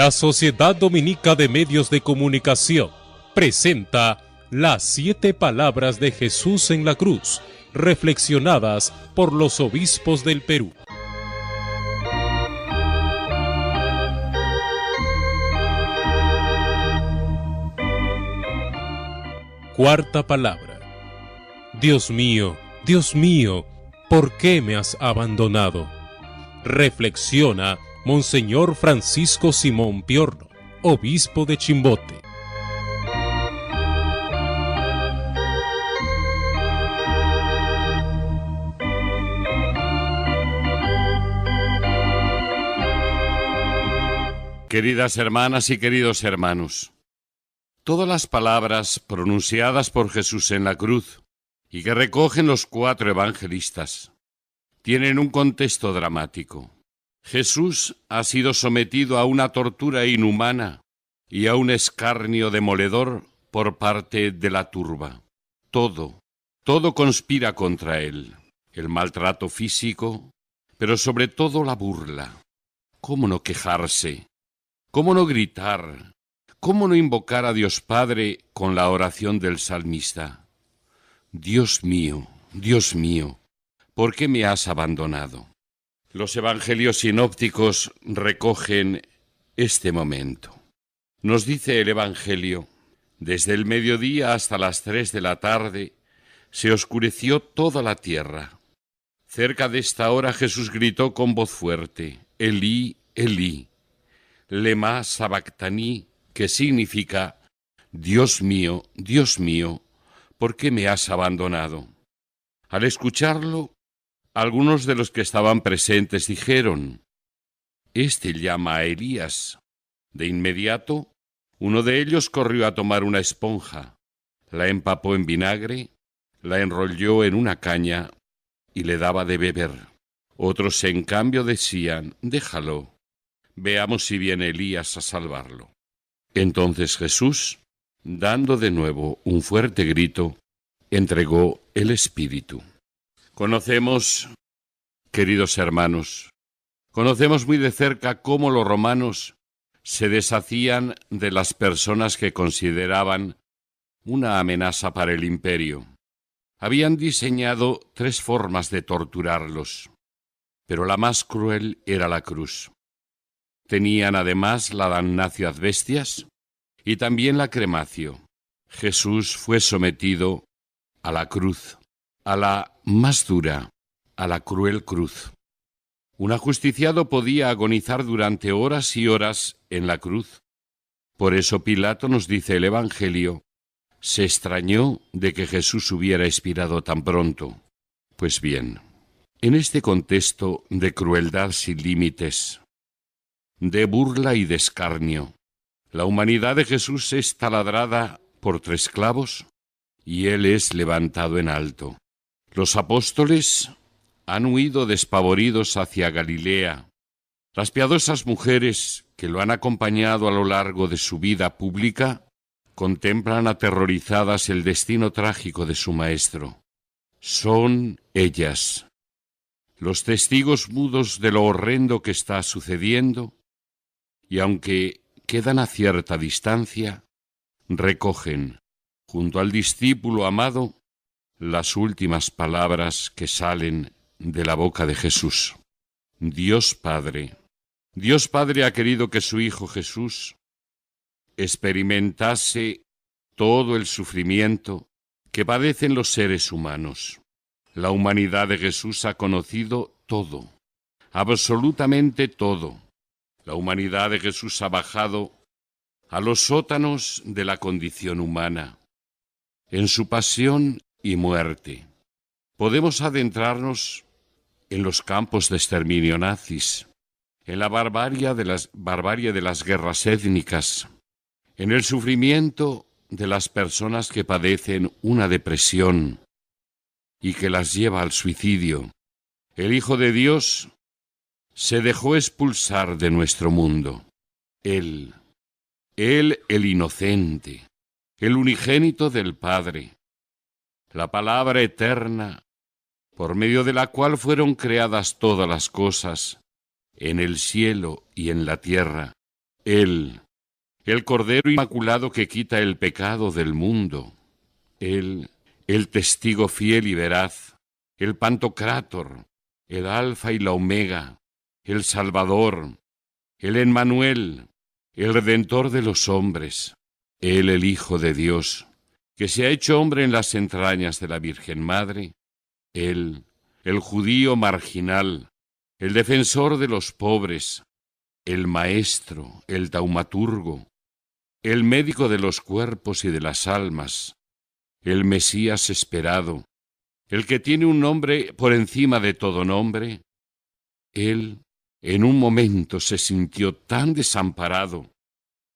La Sociedad Dominica de Medios de Comunicación presenta las 7 palabras de Jesús en la cruz, reflexionadas por los obispos del Perú. Cuarta palabra. Dios mío, ¿por qué me has abandonado? Reflexiona Monseñor Francisco Simón Piorno, obispo de Chimbote. Queridas hermanas y queridos hermanos, todas las palabras pronunciadas por Jesús en la cruz y que recogen los 4 evangelistas tienen un contexto dramático. Jesús ha sido sometido a una tortura inhumana y a un escarnio demoledor por parte de la turba. Todo conspira contra él. El maltrato físico, pero sobre todo la burla. ¿Cómo no quejarse? ¿Cómo no gritar? ¿Cómo no invocar a Dios Padre con la oración del salmista? Dios mío, ¿por qué me has abandonado? Los evangelios sinópticos recogen este momento. Nos dice el evangelio: desde el mediodía hasta las 3 de la tarde se oscureció toda la tierra. Cerca de esta hora Jesús gritó con voz fuerte: Elí, Elí, lema sabactani, que significa: Dios mío, ¿por qué me has abandonado? Al escucharlo, algunos de los que estaban presentes dijeron: «Este llama a Elías». De inmediato, uno de ellos corrió a tomar una esponja, la empapó en vinagre, la enrolló en una caña y le daba de beber. Otros, en cambio, decían: «Déjalo, veamos si viene Elías a salvarlo». Entonces Jesús, dando de nuevo un fuerte grito, entregó el Espíritu. Conocemos, queridos hermanos, muy de cerca cómo los romanos se deshacían de las personas que consideraban una amenaza para el imperio. Habían diseñado 3 formas de torturarlos, pero la más cruel era la cruz. Tenían además la damnatio ad bestias y también la crematio. Jesús fue sometido a la cruz, a la más dura, a la cruel cruz. Un ajusticiado podía agonizar durante horas y horas en la cruz. Por eso Pilato, nos dice el Evangelio, se extrañó de que Jesús hubiera expirado tan pronto. Pues bien, en este contexto de crueldad sin límites, de burla y de escarnio, la humanidad de Jesús es taladrada por 3 clavos y él es levantado en alto. Los apóstoles han huido despavoridos hacia Galilea. Las piadosas mujeres que lo han acompañado a lo largo de su vida pública contemplan aterrorizadas el destino trágico de su maestro. Son ellas, los testigos mudos de lo horrendo que está sucediendo, y aunque quedan a cierta distancia, recogen, junto al discípulo amado, las últimas palabras que salen de la boca de Jesús. Dios Padre ha querido que su Hijo Jesús experimentase todo el sufrimiento que padecen los seres humanos. La humanidad de Jesús ha conocido todo, absolutamente todo. La humanidad de Jesús ha bajado a los sótanos de la condición humana. En su pasión y muerte podemos adentrarnos en los campos de exterminio nazis, en la barbarie de las guerras étnicas, en el sufrimiento de las personas que padecen una depresión y que las lleva al suicidio. El Hijo de Dios se dejó expulsar de nuestro mundo. Él, el inocente, el unigénito del Padre, la palabra eterna, por medio de la cual fueron creadas todas las cosas, en el cielo y en la tierra, Él, el Cordero Inmaculado que quita el pecado del mundo. Él, el testigo fiel y veraz, el Pantocrátor, el Alfa y la Omega, el Salvador, el Emmanuel, el Redentor de los hombres. Él, el Hijo de Dios, que se ha hecho hombre en las entrañas de la Virgen Madre. Él, el judío marginal, el defensor de los pobres, el maestro, el taumaturgo, el médico de los cuerpos y de las almas, el Mesías esperado, el que tiene un nombre por encima de todo nombre. Él, en un momento, se sintió tan desamparado,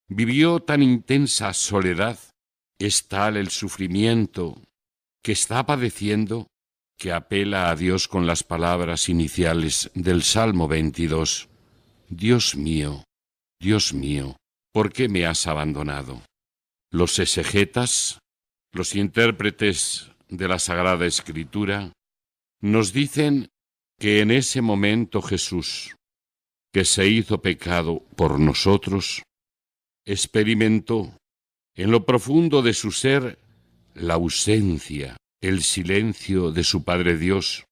vivió tan intensa soledad, es tal el sufrimiento que está padeciendo, que apela a Dios con las palabras iniciales del Salmo 22. Dios mío, ¿por qué me has abandonado? Los exegetas, los intérpretes de la Sagrada Escritura, nos dicen que en ese momento Jesús, que se hizo pecado por nosotros, experimentó en lo profundo de su ser la ausencia, el silencio de su Padre Dios,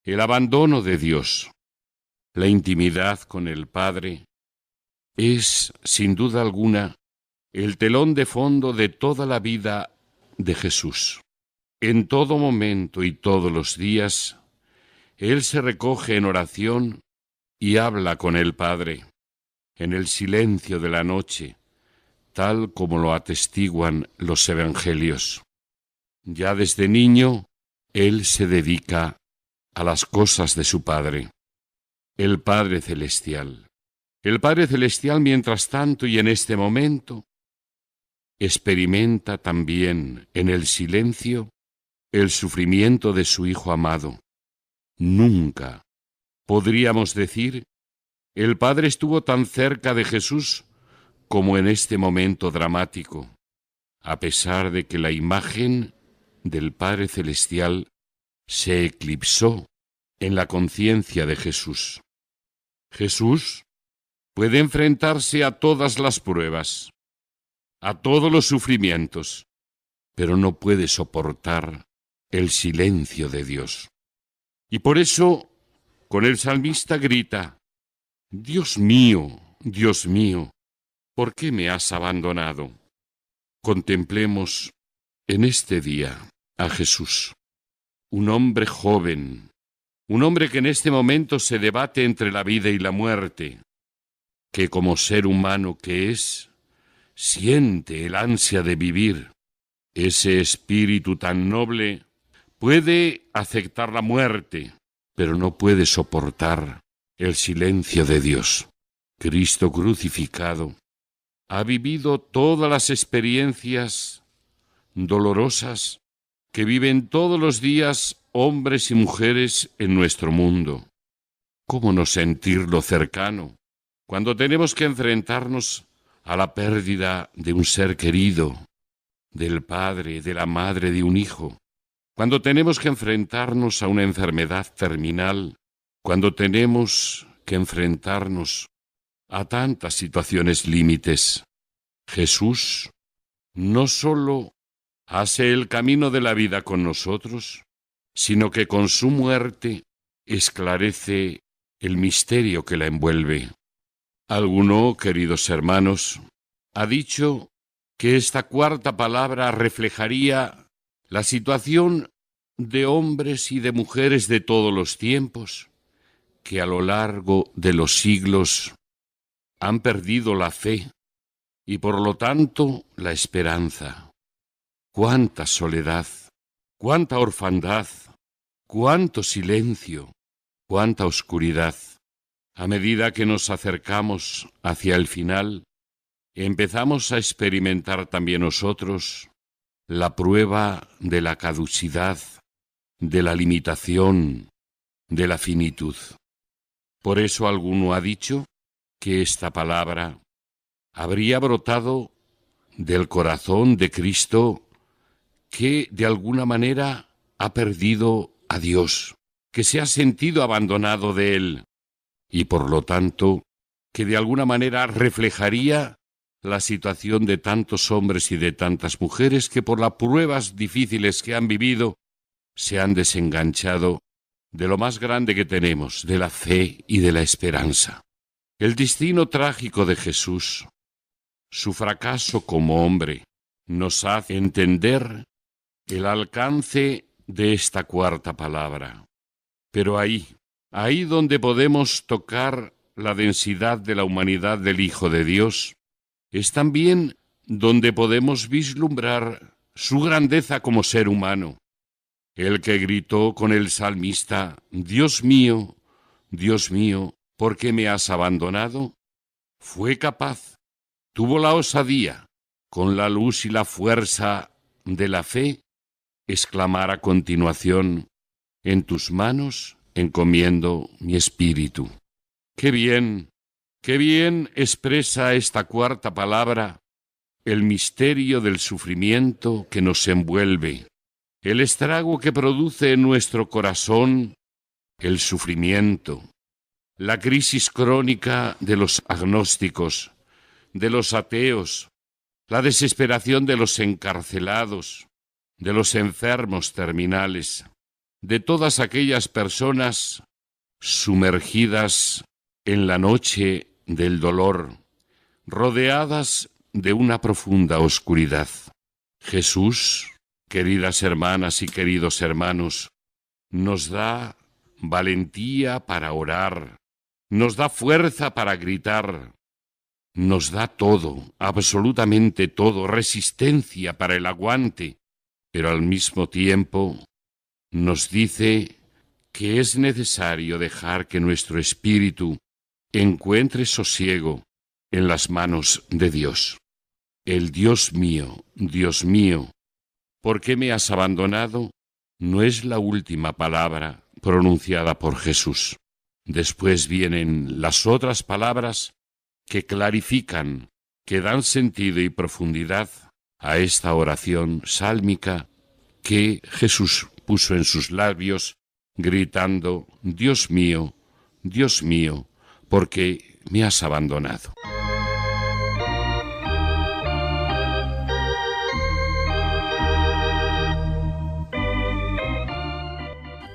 el abandono de Dios. La intimidad con el Padre es, sin duda alguna, el telón de fondo de toda la vida de Jesús. En todo momento y todos los días, Él se recoge en oración y habla con el Padre, en el silencio de la noche, tal como lo atestiguan los evangelios. Ya desde niño, Él se dedica a las cosas de su Padre, el Padre Celestial. El Padre Celestial, mientras tanto y en este momento, experimenta también en el silencio el sufrimiento de su Hijo amado. Nunca, podríamos decir, el Padre estuvo tan cerca de Jesús como en este momento dramático, a pesar de que la imagen del Padre Celestial se eclipsó en la conciencia de Jesús. Jesús puede enfrentarse a todas las pruebas, a todos los sufrimientos, pero no puede soportar el silencio de Dios. Y por eso, con el salmista grita: Dios mío, ¿por qué me has abandonado? Contemplemos en este día a Jesús, un hombre joven, un hombre que en este momento se debate entre la vida y la muerte, que como ser humano que es, siente el ansia de vivir. Ese espíritu tan noble puede aceptar la muerte, pero no puede soportar el silencio de Dios. Cristo crucificado ha vivido todas las experiencias dolorosas que viven todos los días hombres y mujeres en nuestro mundo. ¿Cómo no sentirlo cercano cuando tenemos que enfrentarnos a la pérdida de un ser querido, del padre, de la madre de un hijo? Cuando tenemos que enfrentarnos a una enfermedad terminal, cuando tenemos que enfrentarnos a tantas situaciones límites. Jesús no sólo hace el camino de la vida con nosotros, sino que con su muerte esclarece el misterio que la envuelve. Alguno, queridos hermanos, ha dicho que esta cuarta palabra reflejaría la situación de hombres y de mujeres de todos los tiempos, que a lo largo de los siglos han perdido la fe y por lo tanto la esperanza. Cuánta soledad, cuánta orfandad, cuánto silencio, cuánta oscuridad. A medida que nos acercamos hacia el final, empezamos a experimentar también nosotros la prueba de la caducidad, de la limitación, de la finitud. Por eso alguno ha dicho que esta palabra habría brotado del corazón de Cristo, que de alguna manera ha perdido a Dios, que se ha sentido abandonado de Él, y por lo tanto que de alguna manera reflejaría la situación de tantos hombres y de tantas mujeres que por las pruebas difíciles que han vivido se han desenganchado de lo más grande que tenemos, de la fe y de la esperanza. El destino trágico de Jesús, su fracaso como hombre, nos hace entender el alcance de esta cuarta palabra. Pero ahí donde podemos tocar la densidad de la humanidad del Hijo de Dios, es también donde podemos vislumbrar su grandeza como ser humano. El que gritó con el salmista, Dios mío, ¿por qué me has abandonado? Fue capaz, tuvo la osadía, con la luz y la fuerza de la fe, exclamar a continuación, en tus manos encomiendo mi espíritu. ¡Qué bien expresa esta cuarta palabra el misterio del sufrimiento que nos envuelve, el estrago que produce en nuestro corazón el sufrimiento, la crisis crónica de los agnósticos, de los ateos, la desesperación de los encarcelados, de los enfermos terminales, de todas aquellas personas sumergidas en la noche del dolor, rodeadas de una profunda oscuridad. Jesús, queridas hermanas y queridos hermanos, nos da valentía para orar, nos da fuerza para gritar, nos da todo, absolutamente todo, resistencia para el aguante, pero al mismo tiempo nos dice que es necesario dejar que nuestro espíritu encuentre sosiego en las manos de Dios. El Dios mío, ¿por qué me has abandonado? No es la última palabra pronunciada por Jesús. Después vienen las otras palabras que clarifican, que dan sentido y profundidad a esta oración sálmica que Jesús puso en sus labios, gritando, Dios mío, ¿por qué me has abandonado?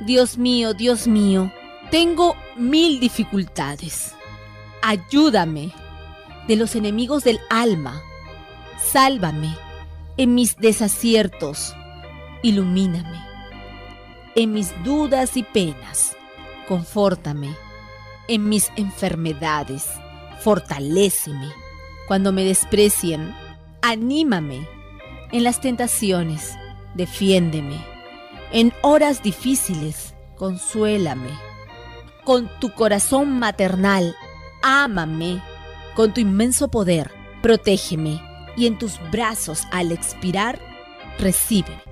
Dios mío, tengo 1000 dificultades. Ayúdame de los enemigos del alma. Sálvame en mis desaciertos. Ilumíname en mis dudas y penas. Confórtame en mis enfermedades. Fortaléceme cuando me desprecien. Anímame en las tentaciones. Defiéndeme en horas difíciles. Consuélame con tu corazón maternal. Ámame con tu inmenso poder. Protégeme y en tus brazos al expirar, recíbeme.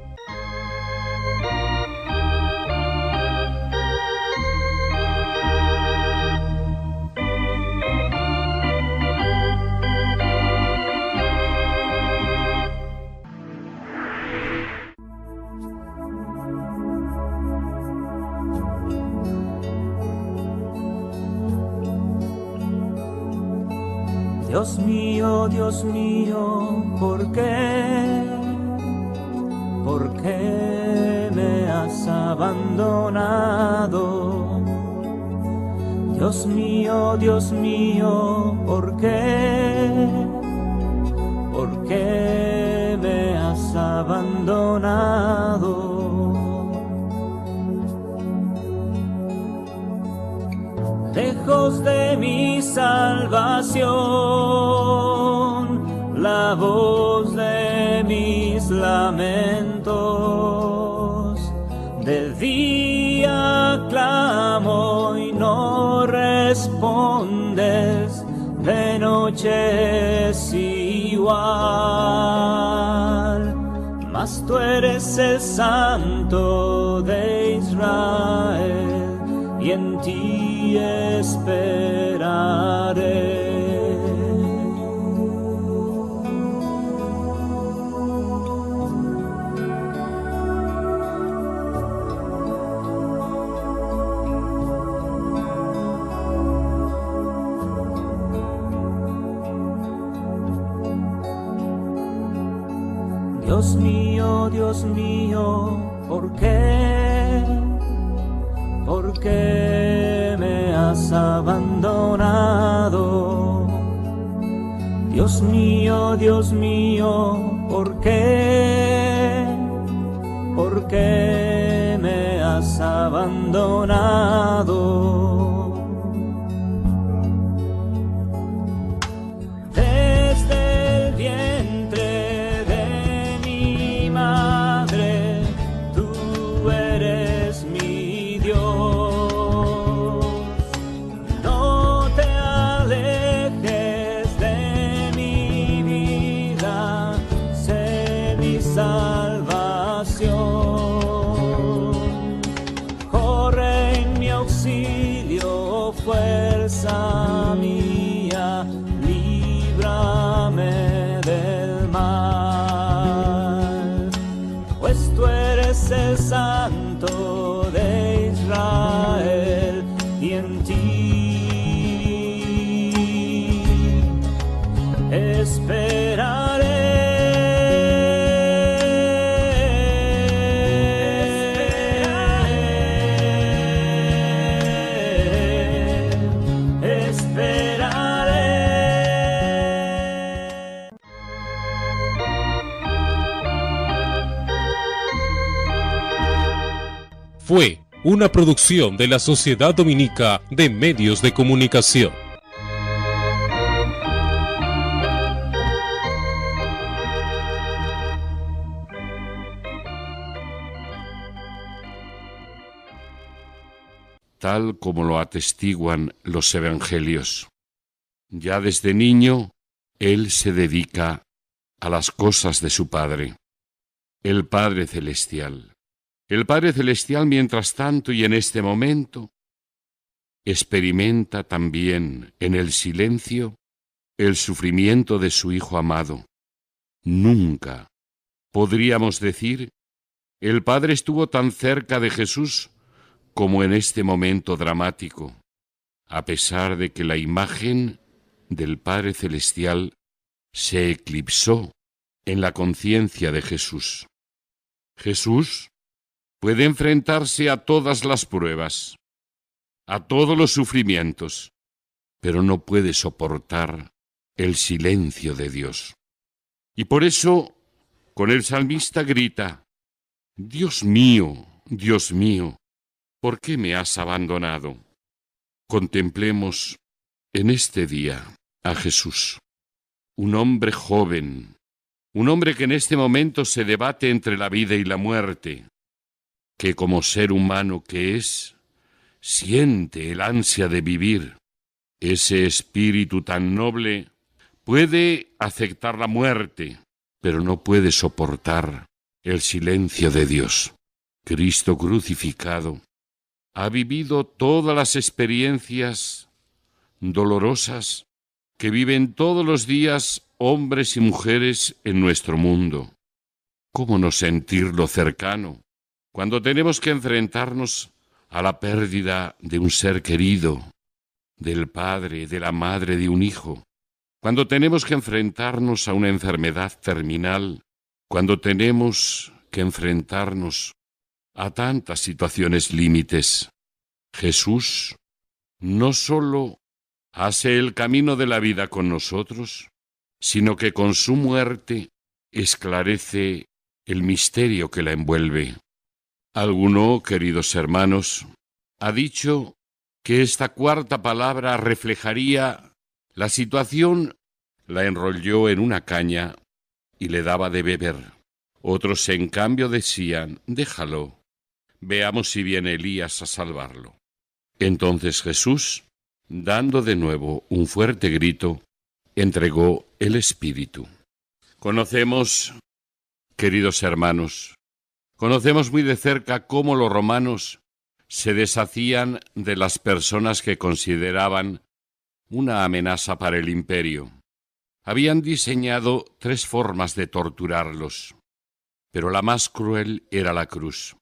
Dios mío, ¿por qué me has abandonado? Dios mío, ¿por qué me has abandonado? Lejos de mi salvación, la voz de mis lamentos. De día clamo y no respondes, de noche es igual. Mas tú eres el Santo de Israel y en ti esperaré. Dios mío, ¿por qué? ¿Por qué me has abandonado? Dios mío, ¿por qué? ¿Por qué me has abandonado? Desde el vientre de mi madre, tú eres mi Dios. No te alejes de mi vida, sé mi salvación. Corre en mi auxilio, fuerza mía, líbrame del mal, pues tú eres el Santo de Israel, y en ti esperaré. Fue una producción de la Sociedad Dominica de Medios de Comunicación. Tal como lo atestiguan los evangelios. Ya desde niño, él se dedica a las cosas de su Padre, el Padre Celestial. El Padre Celestial, mientras tanto y en este momento, experimenta también en el silencio el sufrimiento de su Hijo amado. Nunca, podríamos decir, el Padre estuvo tan cerca de Jesús como en este momento dramático, a pesar de que la imagen del Padre Celestial se eclipsó en la conciencia de Jesús. Jesús puede enfrentarse a todas las pruebas, a todos los sufrimientos, pero no puede soportar el silencio de Dios. Y por eso, con el salmista grita: Dios mío, ¿por qué me has abandonado? Contemplemos en este día a Jesús, un hombre joven, un hombre que en este momento se debate entre la vida y la muerte, que como ser humano que es, siente el ansia de vivir. Ese espíritu tan noble puede aceptar la muerte, pero no puede soportar el silencio de Dios. Cristo crucificado ha vivido todas las experiencias dolorosas que viven todos los días hombres y mujeres en nuestro mundo. ¿Cómo no sentirlo cercano cuando tenemos que enfrentarnos a la pérdida de un ser querido, del padre, de la madre de un hijo? Cuando tenemos que enfrentarnos a una enfermedad terminal, cuando tenemos que enfrentarnos a tantas situaciones límites. Jesús no sólo hace el camino de la vida con nosotros, sino que con su muerte esclarece el misterio que la envuelve. Alguno, queridos hermanos, ha dicho que esta cuarta palabra reflejaría la situación, la enrolló en una caña y le daba de beber. Otros, en cambio, decían: déjalo, veamos si viene Elías a salvarlo. Entonces Jesús, dando de nuevo un fuerte grito, entregó el Espíritu. Conocemos, queridos hermanos, conocemos muy de cerca cómo los romanos se deshacían de las personas que consideraban una amenaza para el imperio. Habían diseñado 3 formas de torturarlos, pero la más cruel era la cruz.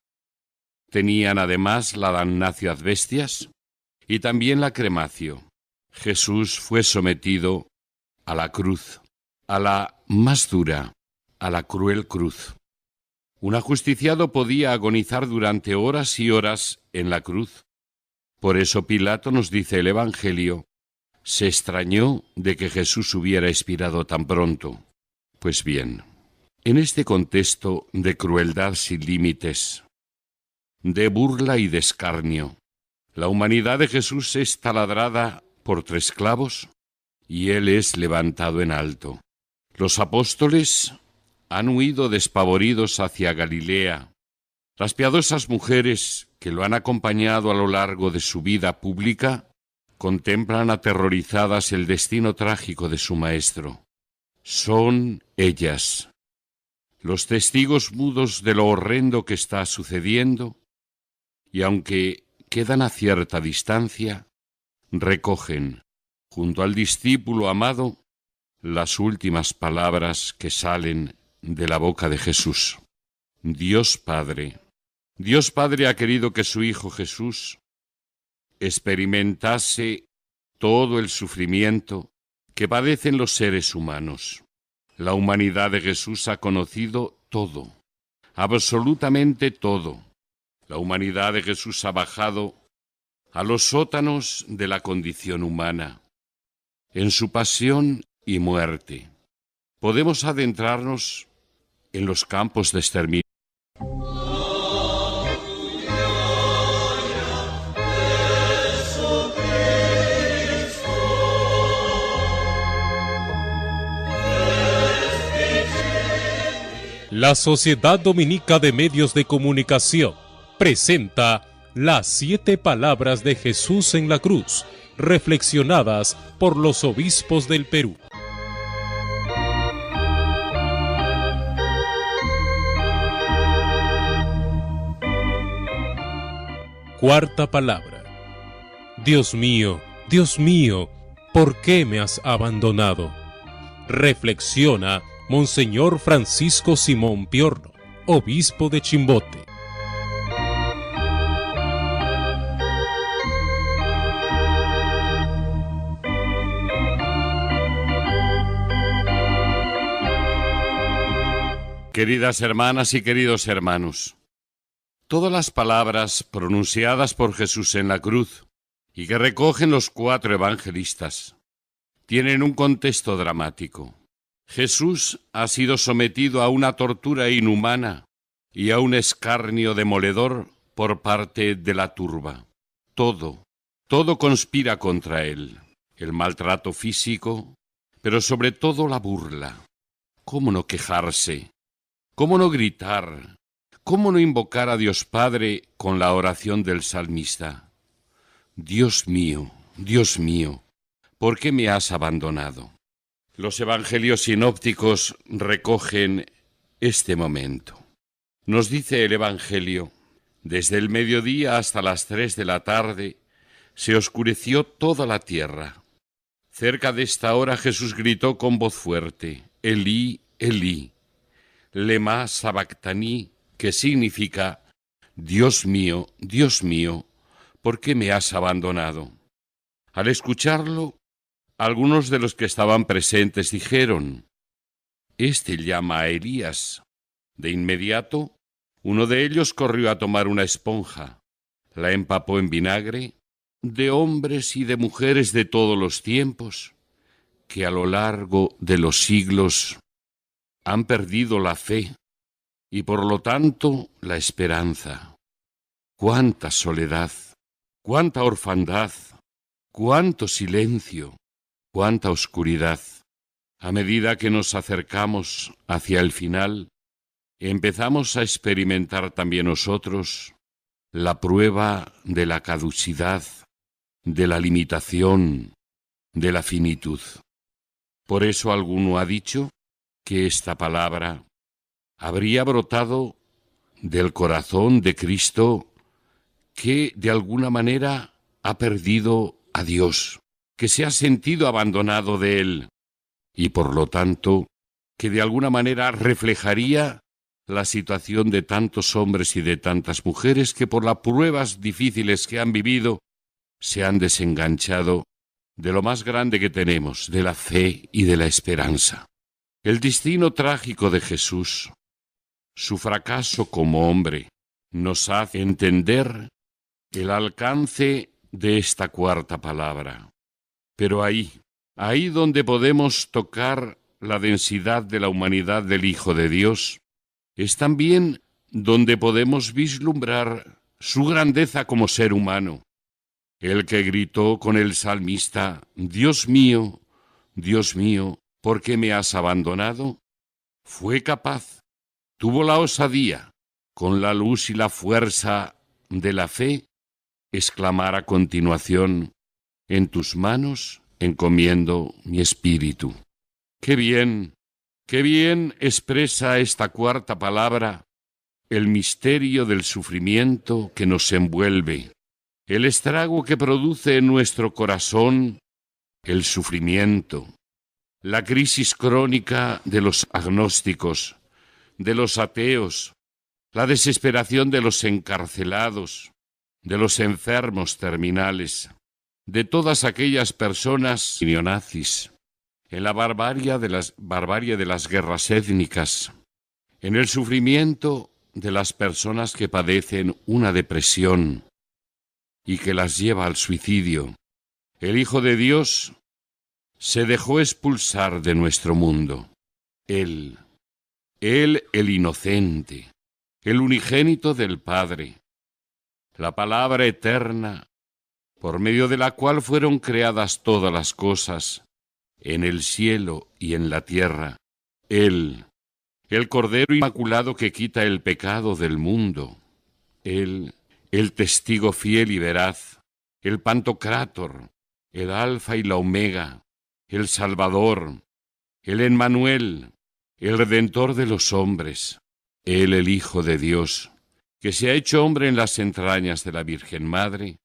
Tenían además la damnatio ad bestias y también la crematio. Jesús fue sometido a la cruz, a la más dura, a la cruel cruz. Un ajusticiado podía agonizar durante horas y horas en la cruz. Por eso Pilato, nos dice el Evangelio, se extrañó de que Jesús hubiera expirado tan pronto. Pues bien, en este contexto de crueldad sin límites, de burla y de escarnio, la humanidad de Jesús es taladrada por 3 clavos y Él es levantado en alto. Los apóstoles han huido despavoridos hacia Galilea. Las piadosas mujeres que lo han acompañado a lo largo de su vida pública contemplan aterrorizadas el destino trágico de su Maestro. Son ellas, los testigos mudos de lo horrendo que está sucediendo, y aunque quedan a cierta distancia, recogen, junto al discípulo amado, las últimas palabras que salen de la boca de Jesús. Dios Padre ha querido que su Hijo Jesús experimentase todo el sufrimiento que padecen los seres humanos. La humanidad de Jesús ha conocido todo, absolutamente todo. La humanidad de Jesús ha bajado a los sótanos de la condición humana. En su pasión y muerte podemos adentrarnos en los campos de exterminio. La Sociedad Dominica de Medios de Comunicación presenta las 7 palabras de Jesús en la cruz, reflexionadas por los obispos del Perú. Cuarta palabra. Dios mío, ¿por qué me has abandonado? Reflexiona Monseñor Francisco Simón Piorno, obispo de Chimbote. Queridas hermanas y queridos hermanos, todas las palabras pronunciadas por Jesús en la cruz y que recogen los 4 evangelistas tienen un contexto dramático. Jesús ha sido sometido a una tortura inhumana y a un escarnio demoledor por parte de la turba. Todo conspira contra él. El maltrato físico, pero sobre todo la burla. ¿Cómo no quejarse? ¿Cómo no gritar? ¿Cómo no invocar a Dios Padre con la oración del salmista? Dios mío, ¿por qué me has abandonado? Los evangelios sinópticos recogen este momento. Nos dice el Evangelio: desde el mediodía hasta las 3 de la tarde se oscureció toda la tierra. Cerca de esta hora Jesús gritó con voz fuerte: Elí, Elí, lema sabactani, que significa: Dios mío, ¿por qué me has abandonado? Al escucharlo, algunos de los que estaban presentes dijeron: «Este llama a Elías». De inmediato, uno de ellos corrió a tomar una esponja, la empapó en vinagre, de hombres y de mujeres de todos los tiempos, que a lo largo de los siglos han perdido la fe y por lo tanto la esperanza. ¡Cuánta soledad! ¡Cuánta orfandad! ¡Cuánto silencio! ¡Cuánta oscuridad! A medida que nos acercamos hacia el final, empezamos a experimentar también nosotros la prueba de la caducidad, de la limitación, de la finitud. Por eso alguno ha dicho que esta palabra habría brotado del corazón de Cristo, que de alguna manera ha perdido a Dios, que se ha sentido abandonado de Él, y por lo tanto que de alguna manera reflejaría la situación de tantos hombres y de tantas mujeres que por las pruebas difíciles que han vivido se han desenganchado de lo más grande que tenemos, de la fe y de la esperanza. El destino trágico de Jesús, su fracaso como hombre, nos hace entender el alcance de esta cuarta palabra. Pero ahí donde podemos tocar la densidad de la humanidad del Hijo de Dios, es también donde podemos vislumbrar su grandeza como ser humano. El que gritó con el salmista: Dios mío, ¿por qué me has abandonado? Fue capaz, tuvo la osadía, con la luz y la fuerza de la fe, exclamar a continuación: en tus manos encomiendo mi espíritu. ¡Qué bien expresa esta cuarta palabra el misterio del sufrimiento que nos envuelve, el estrago que produce en nuestro corazón el sufrimiento, la crisis crónica de los agnósticos, de los ateos, la desesperación de los encarcelados, de los enfermos terminales, de todas aquellas personas neonazis, en la barbarie de las guerras étnicas, en el sufrimiento de las personas que padecen una depresión y que las lleva al suicidio. El Hijo de Dios se dejó expulsar de nuestro mundo. Él el inocente, el unigénito del Padre, la palabra eterna, por medio de la cual fueron creadas todas las cosas, en el cielo y en la tierra. Él, el Cordero Inmaculado que quita el pecado del mundo. Él, el testigo fiel y veraz, el Pantocrátor, el Alfa y la Omega, el Salvador, el Emmanuel, el Redentor de los hombres. Él, el Hijo de Dios, que se ha hecho hombre en las entrañas de la Virgen Madre.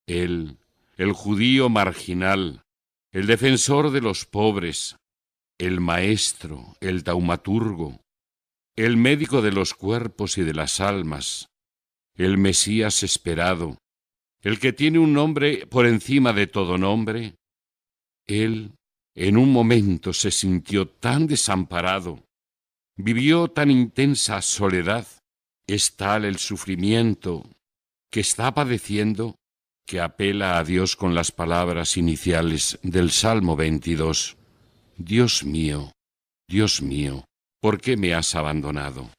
Él, el judío marginal, el defensor de los pobres, el maestro, el taumaturgo, el médico de los cuerpos y de las almas, el Mesías esperado, el que tiene un nombre por encima de todo nombre. Él, en un momento, se sintió tan desamparado, vivió tan intensa soledad, es tal el sufrimiento que está padeciendo, que apela a Dios con las palabras iniciales del Salmo 22. Dios mío, ¿por qué me has abandonado?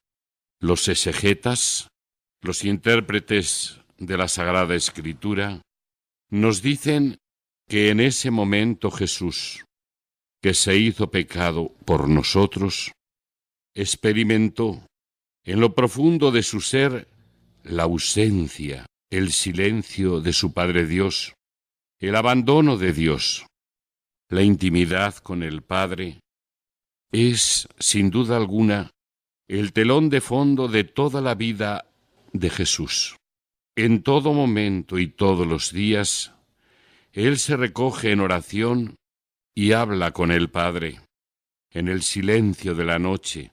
Los exegetas, los intérpretes de la Sagrada Escritura, nos dicen que en ese momento Jesús, que se hizo pecado por nosotros, experimentó en lo profundo de su ser la ausencia, el silencio de su Padre Dios, el abandono de Dios. La intimidad con el Padre es, sin duda alguna, el telón de fondo de toda la vida de Jesús. En todo momento y todos los días, Él se recoge en oración y habla con el Padre. En el silencio de la noche,